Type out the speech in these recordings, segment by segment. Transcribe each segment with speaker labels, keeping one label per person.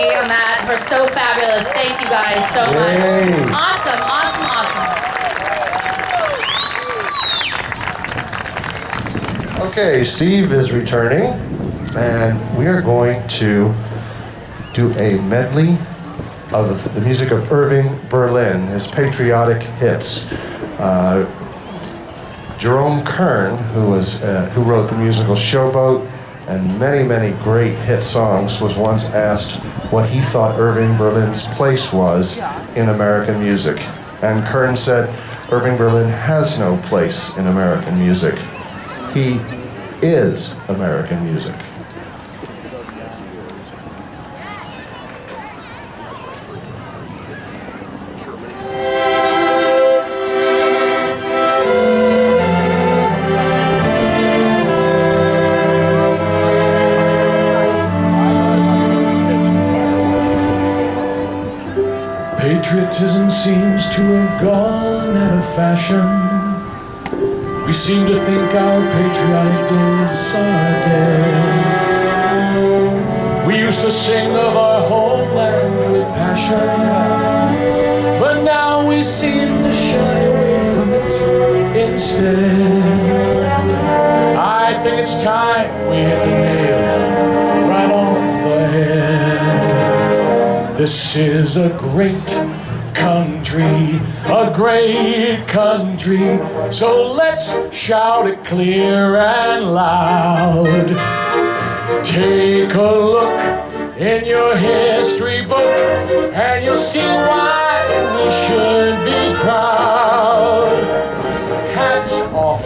Speaker 1: and Matt, who are so fabulous. Thank you guys so much. Awesome, awesome, awesome.
Speaker 2: Okay, Steve is returning, and we are going to do a medley of the music of Irving Berlin, his patriotic hits. Jerome Kern, who wrote the musical Showboat and many, many great hit songs, was once asked what he thought Irving Berlin's place was in American music. And Kern said, Irving Berlin has no place in American music. He is American music.
Speaker 3: Patriotism seems to have gone out of fashion. We seem to think our patriotic days are dead. We used to sing of our homeland with passion, but now we seem to shy away from it instead. I think it's time we hit the nail right on the head. This is a great country, a great country, so let's shout it clear and loud. Take a look in your history book and you'll see why we should be proud. Hats off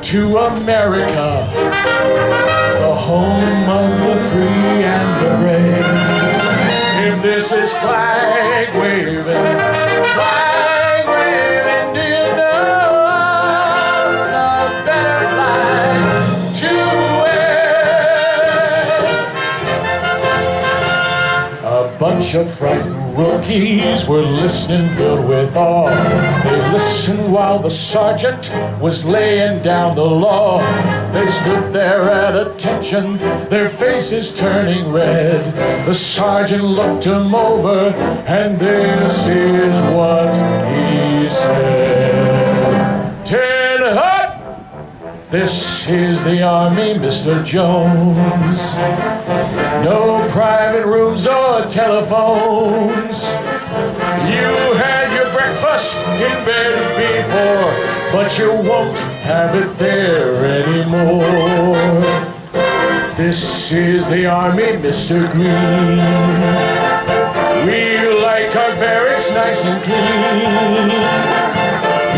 Speaker 3: to America, the home of the free and the brave. If this is flag waving, do you know a better flag to wear? A bunch of frightened rookies were listening, filled with awe. They listened while the sergeant was laying down the law. They stood there at attention, their faces turning red. The sergeant looked him over, and this is what he said. Turn up! This is the Army, Mr. Jones. No private rooms or telephones. You had your breakfast in bed before, but you won't have it there anymore. This is the Army, Mr. Green. We like our barracks nice and clean.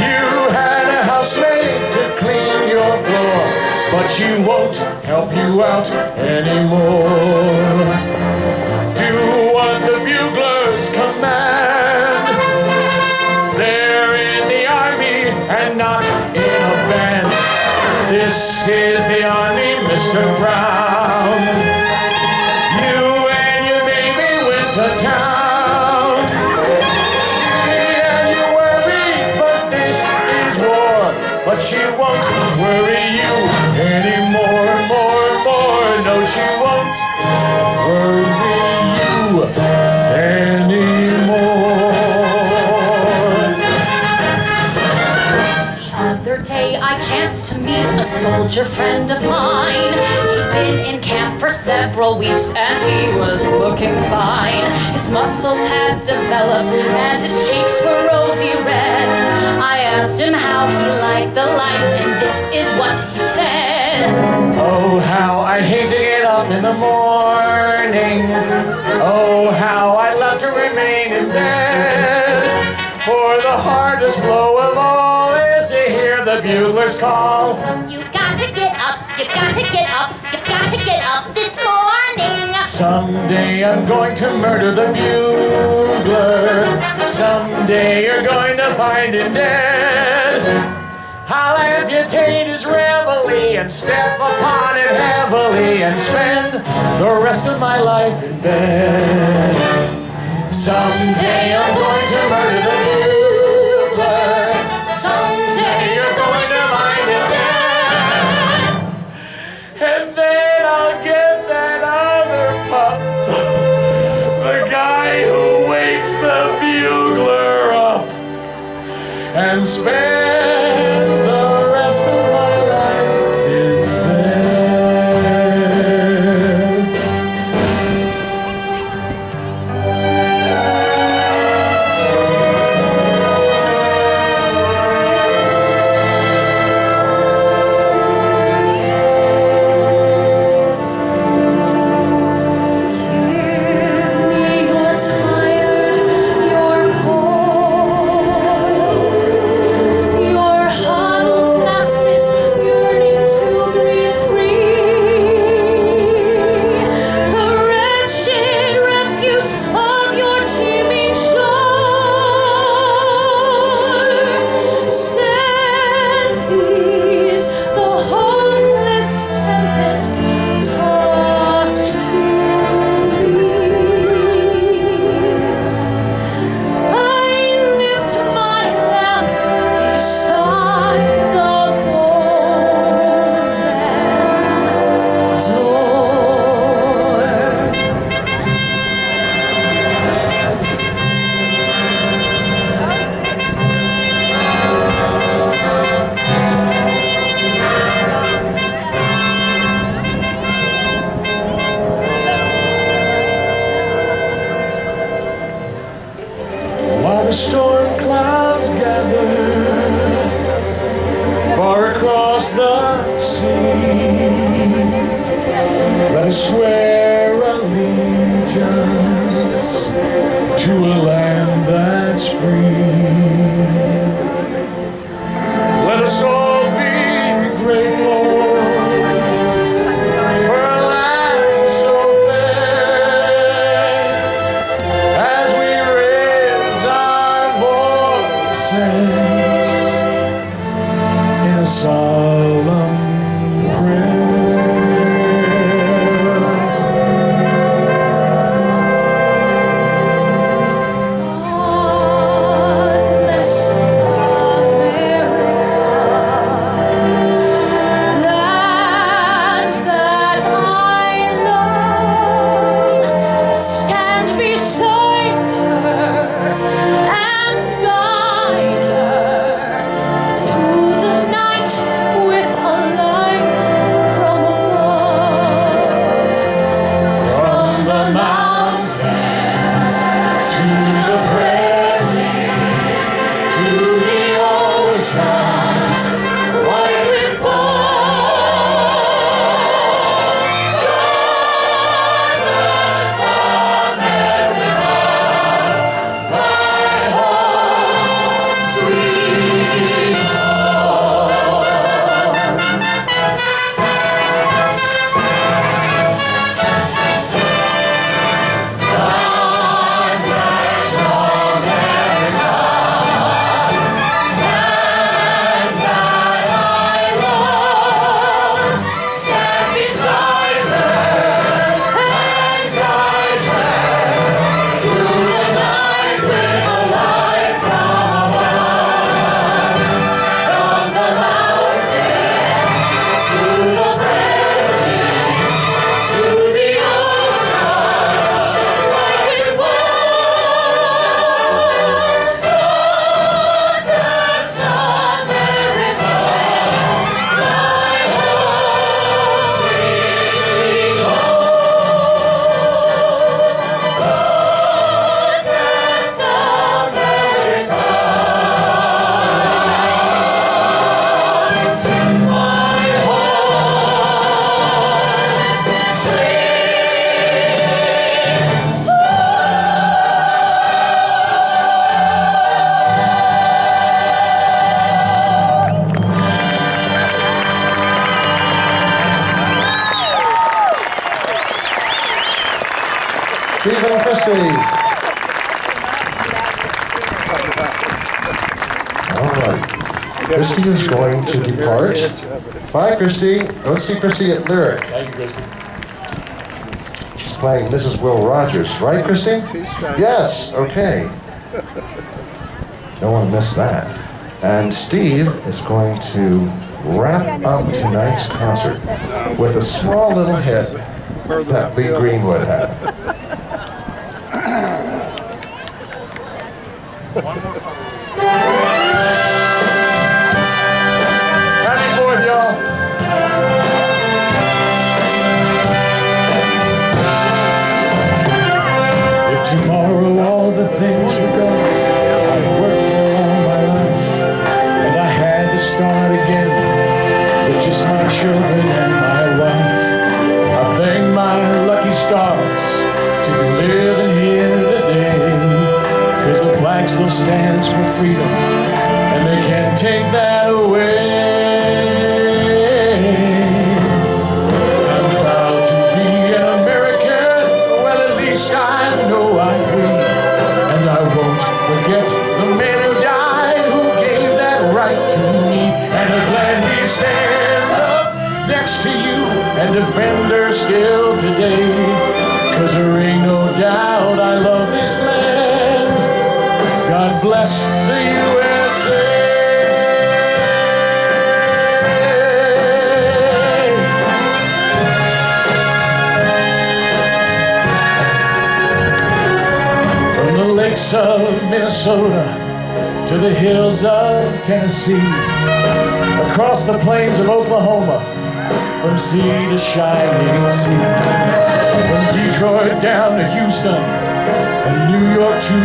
Speaker 3: You had a housemaid to clean your floor, but she won't help you out anymore. Do what the buglers command. They're in the Army and not in a band. This is the Army, Mr. Brown. You and your baby went to town. She and you worried, but this is war. But she won't worry you anymore, more. No, she won't worry you anymore.
Speaker 1: The other day I chanced to meet a soldier friend of mine. He'd been in camp for several weeks and he was looking fine. His muscles had developed and his cheeks were rosy red. I asked him how he liked the life, and this is what he said.
Speaker 3: Oh, how I hate to get up in the morning. Oh, how I love to remain in bed. For the hardest blow of all is to hear the buglers call.
Speaker 1: You got to get up, you got to get up, you got to get up this morning.
Speaker 3: Someday I'm going to murder the bugler. Someday you're going to find him dead. I'll amputate his reveille and step upon it heavily and spend the rest of my life in bed. Someday I'm going to murder the bugler. Someday you're going to find him dead. And then I'll get that other pup spend the rest of my life in bed. The storm clouds gather far across the sea. Let us swear allegiance to a land that's free. Let us all be grateful for a land so fair as we raise our in a solemn prayer.
Speaker 1: God bless America, land that I love. Stand beside her and guide her through the night with a light from above. From the mountains to the prairies, to the oceans white with foam. God bless America, my home, sweet home. God bless America, land that I love. Stand beside her and guide her through the night with a light from above. From the mountains to the prairies, to the oceans white with foam. God bless America, my home, sweet home. God bless America, my home,
Speaker 2: Steve and Kristy. All right. Kristy is going to depart. Bye, Kristy. Go see Kristy at Lyric.
Speaker 3: Thank you, Kristy.
Speaker 2: She's playing Mrs. Will Rogers, right, Kristy? Yes, okay. Don't want to miss that. And Steve is going to wrap up tonight's concert with a small little hit that Lee Greenwood had.
Speaker 3: One more time. children and my wife. I thank my lucky stars to be living here today, 'cause the flag still stands for freedom, and they can't take that away. I'm proud to be an American, well at least I know I'm free, and I won't forget the men who died, who gave that right to me, and I'm glad we stand up next to you and defend her still today, 'cause there ain't no doubt I love this land. God bless the USA. From the lakes of Minnesota to the hills of Tennessee, across the plains of Oklahoma, from sea to shining sea, from Detroit down to Houston and New York to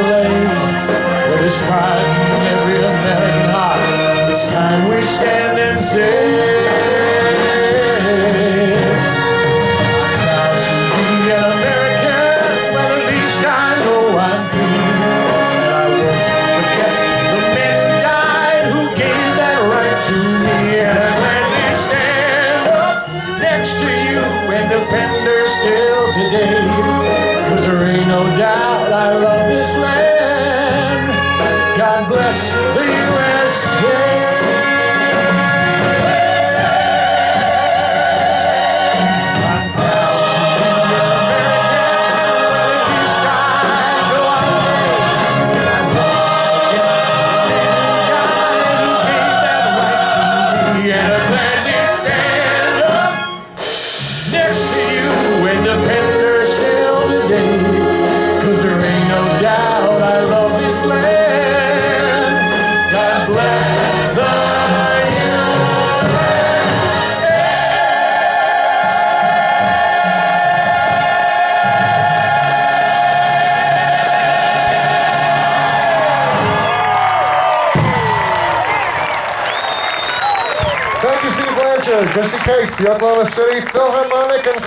Speaker 3: LA, where there's pride in every American heart. It's time we stand and say, I'm proud to be an American, well at least I know I'm free, and I won't forget the men who died, who gave that right to me, and I'm glad we stand up next to you and defend her still today, 'cause there ain't no doubt I love this land. God bless the USA. I'm proud to be an American, well at least I know I'm free, and I won't forget the men who died, who gave that right to me, and I'm glad we stand up next to you and defend her still today, 'cause there ain't no doubt I love this land. God bless the
Speaker 2: Thank you, Steve Blanchard, Kristy Cates, the Oklahoma City Philharmonic and